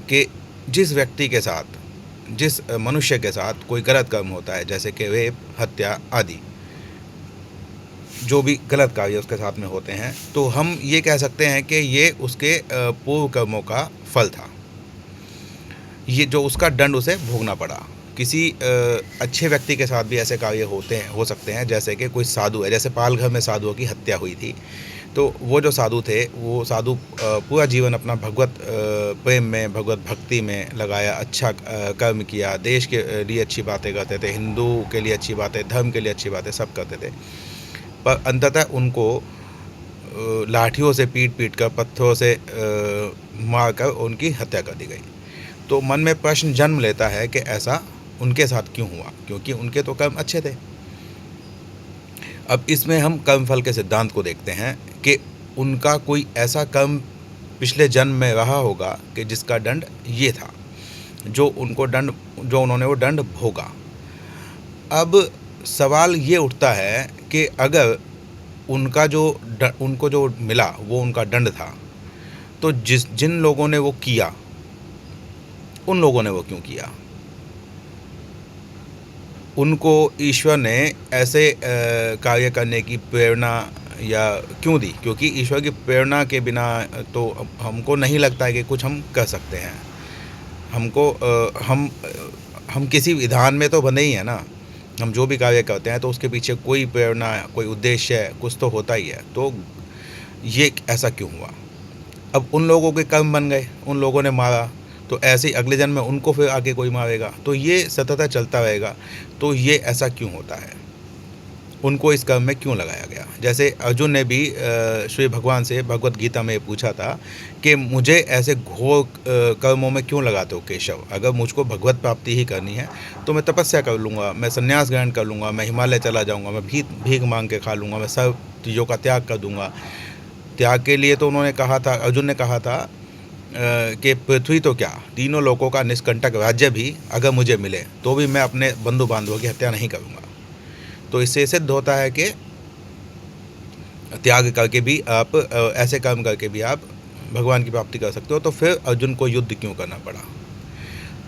कि जिस व्यक्ति के साथ, जिस मनुष्य के साथ कोई गलत कर्म होता है, जैसे कि रेप, हत्या आदि, जो भी गलत कार्य उसके साथ में होते हैं, तो हम ये कह सकते हैं कि ये उसके पूर्व कर्मों का फल था। ये जो उसका दंड उसे भोगना पड़ा। किसी अच्छे व्यक्ति के साथ भी ऐसे कार्य हो सकते हैं, जैसे कि कोई साधु है, जैसे पालघर में साधुओं की हत्या हुई थी। तो वो जो साधु थे, वो साधु पूरा जीवन अपना भगवत प्रेम में, भगवत भक्ति में लगाया, अच्छा कर्म किया, देश के लिए अच्छी बातें करते थे, हिंदू के लिए अच्छी बातें, धर्म के लिए अच्छी बातें सब करते थे। पर अंततः उनको लाठियों से पीट कर, पत्थरों से मार कर उनकी हत्या कर दी गई। तो मन में प्रश्न जन्म लेता है कि ऐसा उनके साथ क्यों हुआ, क्योंकि उनके तो कर्म अच्छे थे। अब इसमें हम कर्मफल के सिद्धांत को देखते हैं कि उनका कोई ऐसा कर्म पिछले जन्म में रहा होगा कि जिसका दंड ये था, जो उन्होंने वो दंड भोगा। अब सवाल ये उठता है कि अगर उनको जो मिला वो उनका दंड था, तो जिन लोगों ने वो किया, उन लोगों ने वो क्यों किया? उनको ईश्वर ने ऐसे कार्य करने की प्रेरणा या क्यों दी? क्योंकि ईश्वर की प्रेरणा के बिना तो हमको नहीं लगता है कि कुछ हम कर सकते हैं। हम किसी विधान में तो बंधे ही हैं ना। हम जो भी कार्य करते हैं तो उसके पीछे कोई प्रेरणा, कोई उद्देश्य है, कुछ तो होता ही है। तो ये ऐसा क्यों हुआ? अब उन लोगों के कर्म बन गए, उन लोगों ने मारा, तो ऐसे ही अगले जन्म में उनको फिर आगे कोई मारेगा, तो ये सतत चलता रहेगा। तो ये ऐसा क्यों होता है? उनको इस कर्म में क्यों लगाया गया? जैसे अर्जुन ने भी श्री भगवान से भगवत गीता में पूछा था कि मुझे ऐसे घोर कर्मों में क्यों लगाते हो केशव? अगर मुझको भगवत प्राप्ति ही करनी है तो मैं तपस्या कर लूँगा, मैं संन्यास ग्रहण कर लूँगा, मैं हिमालय चला जाऊँगा, मैं भीख मांग के खा लूँगा, मैं सब चीज़ों का त्याग कर दूँगा। त्याग के लिए तो उन्होंने कहा था, अर्जुन ने कहा था कि पृथ्वी तो क्या, तीनों लोकों का निष्कंटक राज्य भी अगर मुझे मिले तो भी मैं अपने बंधु बांधवों की हत्या नहीं करूँगा। तो इससे सिद्ध होता है कि त्याग करके भी आप ऐसे कर्म करके भी आप भगवान की प्राप्ति कर सकते हो। तो फिर अर्जुन को युद्ध क्यों करना पड़ा?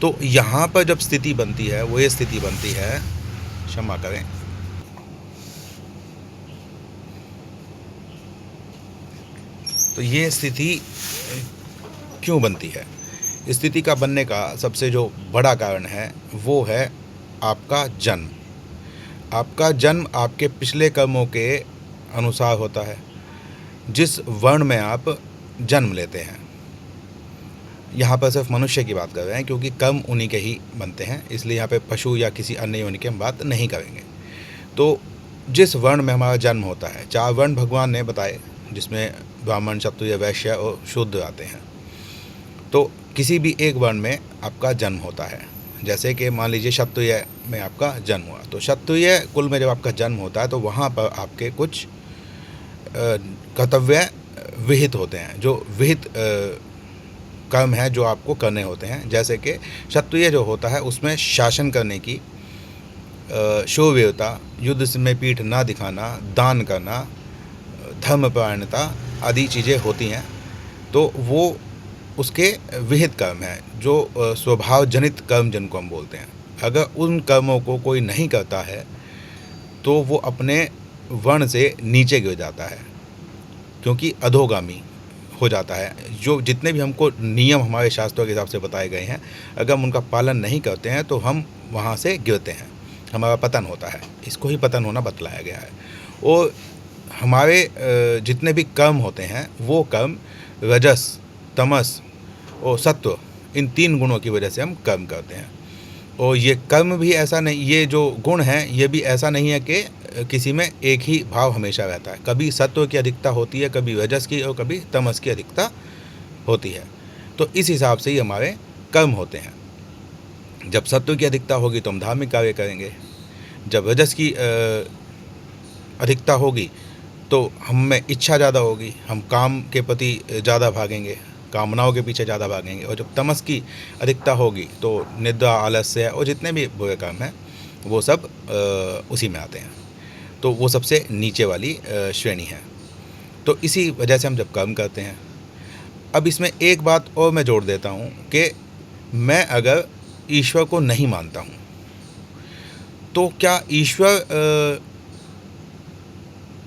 तो यहाँ पर जब स्थिति बनती है, वो ये स्थिति बनती है, क्षमा करें, तो ये स्थिति क्यों बनती है? स्थिति का बनने का सबसे जो बड़ा कारण है वो है आपका जन्म। आपका जन्म आपके पिछले कर्मों के अनुसार होता है। जिस वर्ण में आप जन्म लेते हैं, यहाँ पर सिर्फ मनुष्य की बात कर रहे हैं क्योंकि कर्म उन्हीं के ही बनते हैं, इसलिए यहाँ पे पशु या किसी अन्य योनि की हम बात नहीं करेंगे। तो जिस वर्ण में हमारा जन्म होता है, 4 वर्ण भगवान ने बताए, जिसमें ब्राह्मण, क्षत्रिय, वैश्य और शूद्र आते हैं। तो किसी भी एक वर्ण में आपका जन्म होता है। जैसे कि मान लीजिए क्षत्रिय में आपका जन्म हुआ, तो क्षत्रिय कुल में जब आपका जन्म होता है तो वहाँ पर आपके कुछ कर्तव्य विहित होते हैं, जो विहित कर्म है जो आपको करने होते हैं। जैसे कि क्षत्रिय जो होता है उसमें शासन करने की, शूरवीरता, युद्ध में पीठ ना दिखाना, दान करना, धर्मपरायणता आदि चीज़ें होती हैं। तो वो उसके विहित कर्म हैं, जो स्वभाव जनित कर्म जिनको हम बोलते हैं। अगर उन कर्मों को कोई नहीं करता है तो वो अपने वर्ण से नीचे गिर जाता है, क्योंकि अधोगामी हो जाता है। जो जितने भी हमको नियम हमारे शास्त्रों के हिसाब से बताए गए हैं, अगर हम उनका पालन नहीं करते हैं तो हम वहाँ से गिरते हैं, हमारा पतन होता है। इसको ही पतन होना बतलाया गया है। और हमारे जितने भी कर्म होते हैं वो कर्म रजस, तमस और सत्व, इन 3 गुणों की वजह से हम कर्म करते हैं। और ये कर्म भी ऐसा नहीं, ये जो गुण हैं ये भी ऐसा नहीं है कि किसी में एक ही भाव हमेशा रहता है। कभी सत्व की अधिकता होती है, कभी रजस की, और कभी तमस की अधिकता होती है। तो इस हिसाब से ही हमारे कर्म होते हैं। जब सत्व की अधिकता होगी तो हम धार्मिक कार्य करेंगे, जब रजस की अधिकता होगी तो हम में इच्छा ज़्यादा होगी, हम काम के प्रति ज़्यादा भागेंगे, कामनाओं के पीछे ज़्यादा भागेंगे। और जब तमस की अधिकता होगी तो निद्रा, आलस्य और जितने भी बुरे काम हैं वो सब उसी में आते हैं। तो वो सबसे नीचे वाली श्रेणी है। तो इसी वजह से हम जब कर्म करते हैं, अब इसमें एक बात और मैं जोड़ देता हूँ कि मैं अगर ईश्वर को नहीं मानता हूँ, तो क्या ईश्वर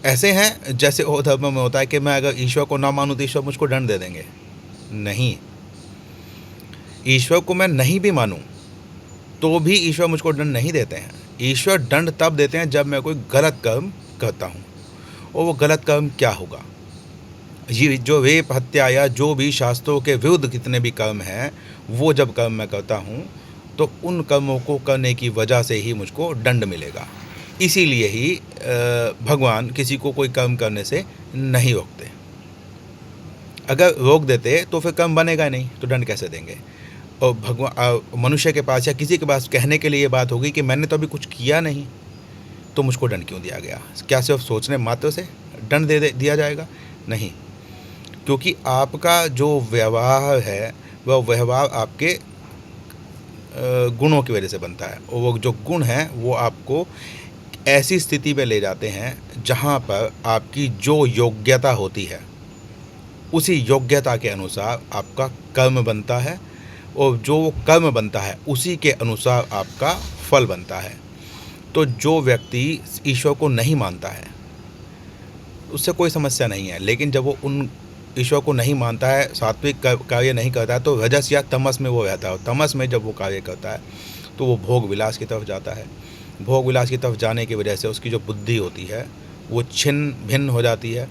ऐसे हैं जैसे और धर्म में होता है कि मैं अगर ईश्वर को ना मानूँ तो ईश्वर मुझको दंड दे देंगे? नहीं। ईश्वर को मैं नहीं भी मानूँ तो भी ईश्वर मुझको दंड नहीं देते हैं। ईश्वर दंड तब देते हैं जब मैं कोई गलत कर्म करता हूँ, और वो गलत कर्म क्या होगा? ये जो रेप, हत्या या जो भी शास्त्रों के विरुद्ध कितने भी कर्म हैं, वो जब कर्म मैं करता हूँ तो उन कर्मों को करने की वजह से ही मुझको दंड मिलेगा। इसीलिए ही भगवान किसी को कोई कर्म करने से नहीं रोकते। अगर रोक देते तो फिर कर्म बनेगा नहीं, तो दंड कैसे देंगे? और मनुष्य के पास या किसी के पास कहने के लिए ये बात होगी कि मैंने तो अभी कुछ किया नहीं, तो मुझको दंड क्यों दिया गया? क्या सिर्फ सोचने मात्र से दंड दिया जाएगा? नहीं, क्योंकि आपका जो व्यवहार है वह व्यवहार आपके गुणों की वजह से बनता है, और वो जो गुण हैं वो आपको ऐसी स्थिति में ले जाते हैं जहाँ पर आपकी जो योग्यता होती है उसी योग्यता के अनुसार आपका कर्म बनता है, और जो कर्म बनता है उसी के अनुसार आपका फल बनता है। तो जो व्यक्ति ईश्वर को नहीं मानता है उससे कोई समस्या नहीं है, लेकिन जब वो उन ईश्वर को नहीं मानता है, सात्विक कार्य नहीं करता है, तो रजस या तमस में वो रहता है, और तमस में जब वो कार्य करता है तो वो भोग विलास की तरफ जाता है। भोग विलास की तरफ जाने की वजह से उसकी जो बुद्धि होती है वो छिन्न भिन्न हो जाती है,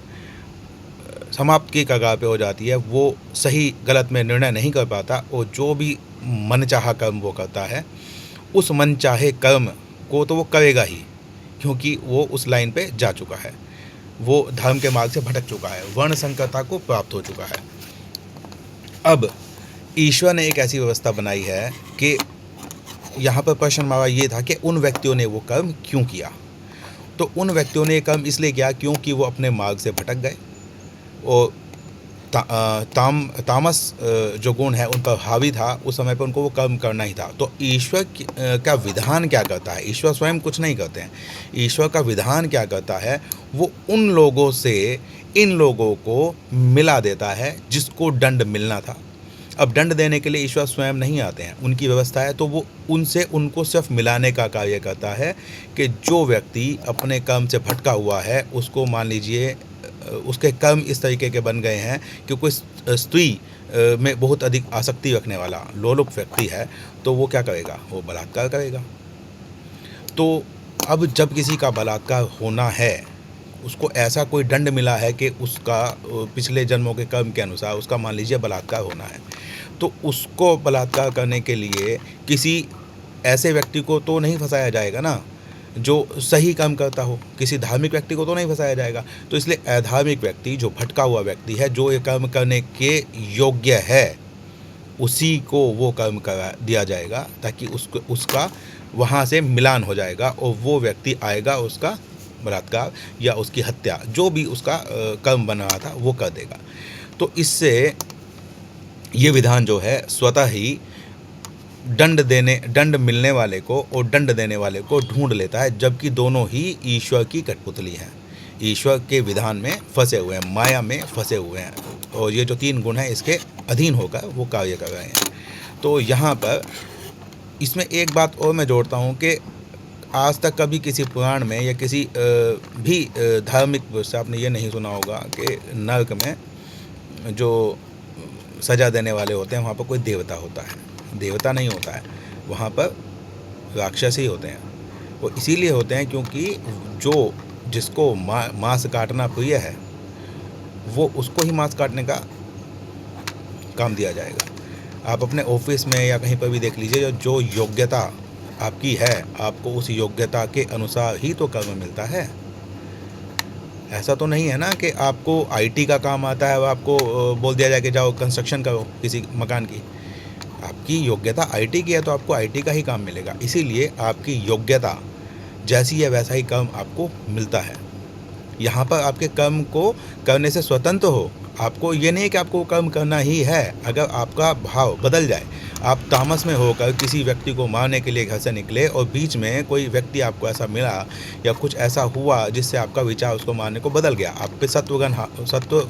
समाप्त की कगार पे हो जाती है। वो सही गलत में निर्णय नहीं कर पाता, और जो भी मनचाहा कर्म वो करता है उस मनचाहे कर्म को तो वो करेगा ही, क्योंकि वो उस लाइन पे जा चुका है, वो धर्म के मार्ग से भटक चुका है, वर्ण संकरता को प्राप्त हो चुका है। अब ईश्वर ने एक ऐसी व्यवस्था बनाई है कि यहाँ पर प्रश्न हमारा ये था कि उन व्यक्तियों ने वो कर्म क्यों किया? तो उन व्यक्तियों ने ये कर्म इसलिए किया क्योंकि वो अपने मार्ग से भटक गए, और तामस जो गुण है उन पर हावी था, उस समय पर उनको वो कर्म करना ही था। तो ईश्वर का विधान क्या करता है? ईश्वर स्वयं कुछ नहीं करते हैं। ईश्वर का विधान क्या करता है? वो उन लोगों से इन लोगों को मिला देता है जिसको दंड मिलना था। अब दंड देने के लिए ईश्वर स्वयं नहीं आते हैं, उनकी व्यवस्था है, तो वो उनसे उनको सिर्फ मिलाने का कार्य करता है कि जो व्यक्ति अपने कर्म से भटका हुआ है उसको, मान लीजिए उसके कर्म इस तरीके के बन गए हैं कि कोई स्त्री में बहुत अधिक आसक्ति रखने वाला लोलुप व्यक्ति है, तो वो क्या करेगा? वो बलात्कार करेगा। तो अब जब किसी का बलात्कार होना है, उसको ऐसा कोई दंड मिला है कि उसका पिछले जन्मों के कर्म के अनुसार उसका, मान लीजिए, बलात्कार होना है, तो उसको बलात्कार करने के लिए किसी ऐसे व्यक्ति को तो नहीं फंसाया जाएगा ना जो सही काम करता हो, किसी धार्मिक व्यक्ति को तो नहीं फंसाया जाएगा। तो इसलिए अधार्मिक व्यक्ति, जो भटका हुआ व्यक्ति है, जो ये कर्म करने के योग्य है, उसी को वो कर्म करा दिया जाएगा, ताकि उसका वहाँ से मिलान हो जाएगा, और वो व्यक्ति आएगा उसका बलात्कार या उसकी हत्या, जो भी उसका कर्म बन रहा था, वो कर देगा। तो इससे ये विधान जो है स्वतः ही दंड मिलने वाले को और दंड देने वाले को ढूंढ लेता है, जबकि दोनों ही ईश्वर की कठपुतली हैं, ईश्वर के विधान में फंसे हुए हैं, माया में फंसे हुए हैं, और ये जो 3 गुण हैं इसके अधीन होकर वो कार्य कर रहे हैं। तो यहाँ पर इसमें एक बात और मैं जोड़ता हूँ कि आज तक कभी किसी पुराण में या किसी भी धार्मिक से आपने ये नहीं सुना होगा कि नरक में जो सज़ा देने वाले होते हैं वहाँ पर कोई देवता होता है। देवता नहीं होता है, वहाँ पर राक्षस ही होते हैं। वो इसीलिए होते हैं क्योंकि जो जिसको मांस काटना प्रिय है, वो उसको ही मांस काटने का काम दिया जाएगा। आप अपने ऑफिस में या कहीं पर भी देख लीजिए, जो योग्यता आपकी है, आपको उस योग्यता के अनुसार ही तो कर्म मिलता है। ऐसा तो नहीं है ना कि आपको आईटी का काम आता है, आपको बोल दिया जाए कि जाओ कंस्ट्रक्शन करो किसी मकान की। आपकी योग्यता आईटी की है तो आपको आईटी का ही काम मिलेगा। इसीलिए आपकी योग्यता जैसी है वैसा ही कर्म आपको मिलता है। यहाँ पर आपके कर्म को करने से स्वतंत्र हो, आपको ये नहीं है कि आपको कर्म करना ही है। अगर आपका भाव बदल जाए, आप तामस में होकर किसी व्यक्ति को मारने के लिए घर से निकले और बीच में कोई व्यक्ति आपको ऐसा मिला या कुछ ऐसा हुआ जिससे आपका विचार उसको मारने को बदल गया, आप पे सत्व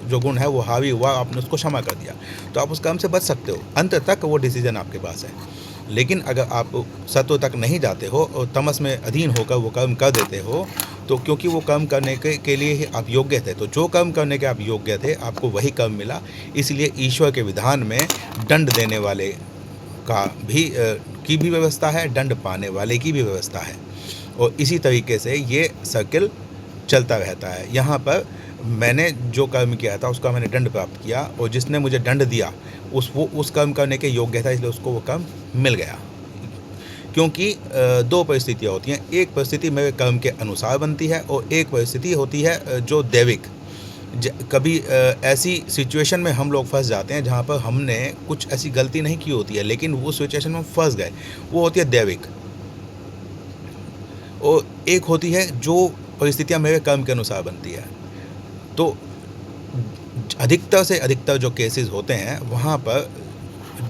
जो गुण है वो हावी हुआ, आपने उसको क्षमा कर दिया, तो आप उस काम से बच सकते हो। अंत तक वो डिसीजन आपके पास है। लेकिन अगर आप सत्व तक नहीं जाते हो और तमस में अधीन होकर वो कर्म कर देते हो, तो क्योंकि वो कर्म करने के लिए ही आप योग्य थे, तो जो कर्म करने के आप योग्य थे आपको वही कर्म मिला। इसलिए ईश्वर के विधान में दंड देने वाले का भी की भी व्यवस्था है, दंड पाने वाले की भी व्यवस्था है, और इसी तरीके से ये सर्किल चलता रहता है। यहाँ पर मैंने जो कर्म किया था उसका मैंने दंड प्राप्त किया, और जिसने मुझे दंड दिया वो उस कर्म करने के योग्य था, इसलिए उसको वो कर्म मिल गया। क्योंकि दो परिस्थितियाँ होती हैं, एक परिस्थिति मेरे कर्म के अनुसार बनती है और एक परिस्थिति होती है जो दैविक। कभी ऐसी सिचुएशन में हम लोग फंस जाते हैं जहाँ पर हमने कुछ ऐसी गलती नहीं की होती है, लेकिन वो सिचुएशन में फंस गए, वो होती है दैविक। और एक होती है जो परिस्थितियाँ मेरे कर्म के अनुसार बनती है। तो अधिकतर से अधिकतर जो केसेस होते हैं वहाँ पर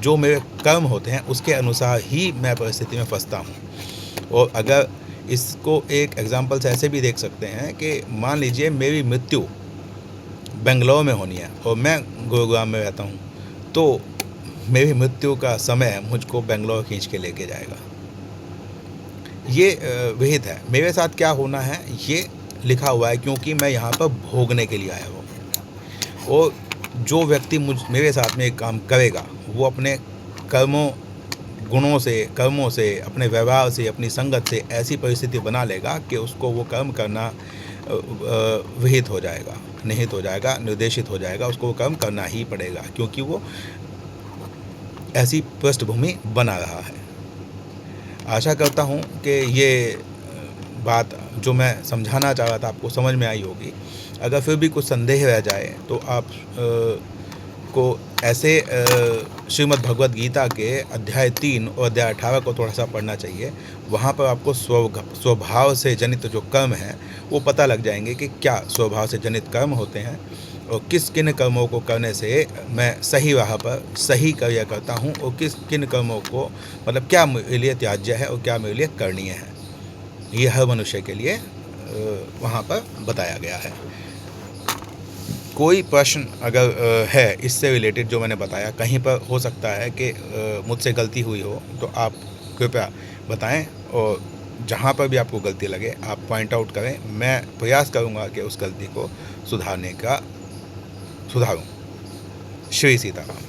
जो मेरे कर्म होते हैं उसके अनुसार ही मैं परिस्थिति में फंसता हूँ। और अगर इसको एक एग्जांपल से ऐसे भी देख सकते हैं कि मान लीजिए मेरी मृत्यु बेंगलोर में होनी है और मैं गुरुग्राम में रहता हूँ, तो मेरी मृत्यु का समय मुझको बेंगलोर खींच के लेके जाएगा। ये विहित है। मेरे साथ क्या होना है ये लिखा हुआ है, क्योंकि मैं यहाँ पर भोगने के लिए आया हूँ। और जो व्यक्ति मेरे साथ में एक काम करेगा वो अपने कर्मों से, अपने व्यवहार से, अपनी संगत से ऐसी परिस्थिति बना लेगा कि उसको वो कर्म करना विहित हो जाएगा, निहित हो जाएगा, निर्देशित हो जाएगा, उसको वो कर्म करना ही पड़ेगा, क्योंकि वो ऐसी पृष्ठभूमि बना रहा है। आशा करता हूँ कि ये बात जो मैं समझाना चाह रहा था आपको समझ में आई होगी। अगर फिर भी कुछ संदेह रह जाए तो आप को ऐसे श्रीमद् भगवद गीता के अध्याय 3 और अध्याय 18 को थोड़ा सा पढ़ना चाहिए। वहाँ पर आपको स्वभाव से जनित जो कर्म हैं वो पता लग जाएंगे कि क्या स्वभाव से जनित कर्म होते हैं और किन कर्मों को करने से मैं सही राह पर सही कार्य करता हूँ और किन कर्मों को मतलब क्या मेरे लिए त्याज्य है और क्या मेरे लिए करणीय है। ये हर मनुष्य के लिए वहाँ पर बताया गया है। कोई प्रश्न अगर है इससे रिलेटेड जो मैंने बताया, कहीं पर हो सकता है कि मुझसे गलती हुई हो, तो आप कृपया बताएं, और जहाँ पर भी आपको गलती लगे आप पॉइंट आउट करें। मैं प्रयास करूँगा कि उस गलती को सुधारूँ। श्री सीताराम।